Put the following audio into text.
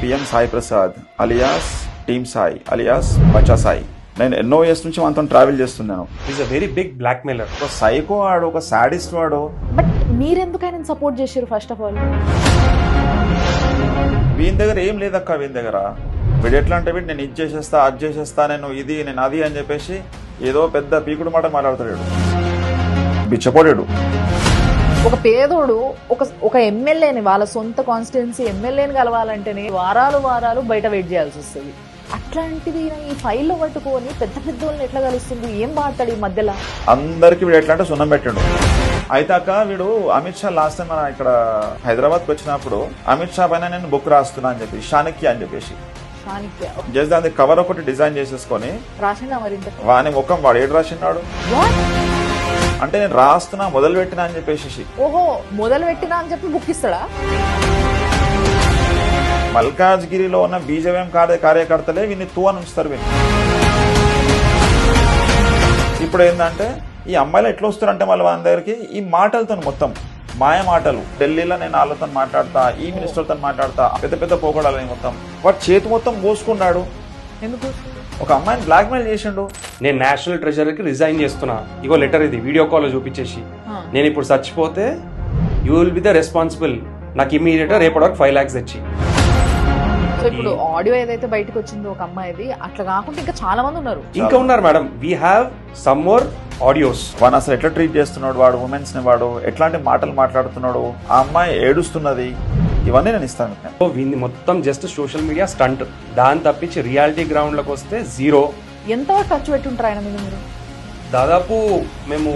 PM Sai Prasad alias team Sai alias Bachcha Sai. నేను ఎన్నో years నుంచి మనతో ట్రావెల్ చేస్తున్నాను. Is a very big blackmailer. ఒక సైకో వాడు, ఒక సాడిస్ట్ వాడు. బట్ మీరెందుకు ఆయన సపోర్ట్ చేశారు ఫస్ట్ ఆఫ్ ఆల్? వీని దగ్గర ఏం లేదక్క. వీని దగ్గర వీడు ఎట్లా అంటే వీడు నేను ఇది చేసేస్తా, అది చేసేస్తా, నేను ఇది, నేను అది అని చెప్పేసి ఏదో పెద్ద పీకుడు మాట మాట్లాడతాడు. బిచ్చపోడాడు. ఒక పేదోడు ఒక ఎమ్మెల్యేని, వాళ్ళ సొంత కాన్స్టిట్యున్సీ ఎమ్మెల్యేని కలవాలంటేనే వారాలు బయట వెయిట్ చేయాల్సి వస్తుంది. అట్లాంటిది ఈ ఫైల్లో పట్టుకొని పెద్ద వాళ్ళని ఎట్లా కలుస్తుంది? ఏం మాట్లాడు ఈ మధ్యలో? అందరికి వీడు ఎట్లా అంటే సున్నం పెట్టాడు. అయితే అక్క వీడు అమిత్ షా లాస్ట్ టైం మన ఇక్కడ హైదరాబాద్కి వచ్చినప్పుడు అమిత్ షా పైన నేను బుక్ రాస్తున్నా అని చెప్పి చాణక్య అని చెప్పేసి జస్ట్ దాని కవర్ ఒకటి డిజైన్ చేసేసుకొని రాసిందా మరి? వాని ముఖం వాడు ఏడు రాసినాడు అంటే నేను రాస్తున్నా మొదలు పెట్టినా అని చెప్పేసి. ఓహో, మొదలు పెట్టినా అని చెప్పి బుక్ ఇస్తాడా? మల్కాజ్గిరిలో ఉన్న బీజేపీ కార్యకర్తలే వీన్ని తూ అని ఉంచుతారు. వీళ్ళు ఇప్పుడు ఏంటంటే ఈ అమ్మాయిలు ఎట్లా వస్తారంటే మళ్ళీ వాళ్ళ దగ్గరికి ఈ మాటలతో మొత్తం మాయ మాటలు. ఢిల్లీలో నేను వాళ్ళతో మాట్లాడతా, ఈ మినిస్టర్తో మాట్లాడతా, పెద్ద పోగొడాలని మొత్తం వాడు చేతి మొత్తం కోసుకున్నాడు. ఎందుకు? ఒక అమ్మాయిని బ్లాక్ మెయిల్ చేసిండు. నేను నేషనల్ ట్రెజరీకి రిజైన్ చేస్తున్నా, ఇగో లెటర్ ఇది వీడియో కాల్ చూపించేసి, నేను ఇప్పుడు చచ్చిపోతే you will be the responsible, నాకు ఇమీడియట్ రేపటి వరకు 5 lakhs తెచ్చి. సో ఇప్పుడు ఆడియో ఏదైతే బయటకు వచ్చిందో ఒక అమ్మాయిది, అట్లా కాకుండా ఇంకా చాలా మంది ఉన్నారు. ఇంకా ఉన్నారు madam. We have some more audios. వాడు అసలు ఎట్లా ట్రీట్ చేస్తున్నాడు, వాడు ఉమెన్స్ ని, వాడు ఎట్లాంటి మాటలు మాట్లాడుతున్నాడు, ఆ అమ్మాయి ఏడుస్తున్నది, ఇవన్నీ నేను ఇస్తాను. వీన్ని మొత్తం జస్ట్ సోషల్ మీడియా స్టంట్, దాన్ని తప్పించి రియాలిటీ గ్రౌండ్ లోకి వస్తే 0. ఎంత ఖర్చు పెట్టుంటారు ఆయన మీద మీరు? దాదాపు మేము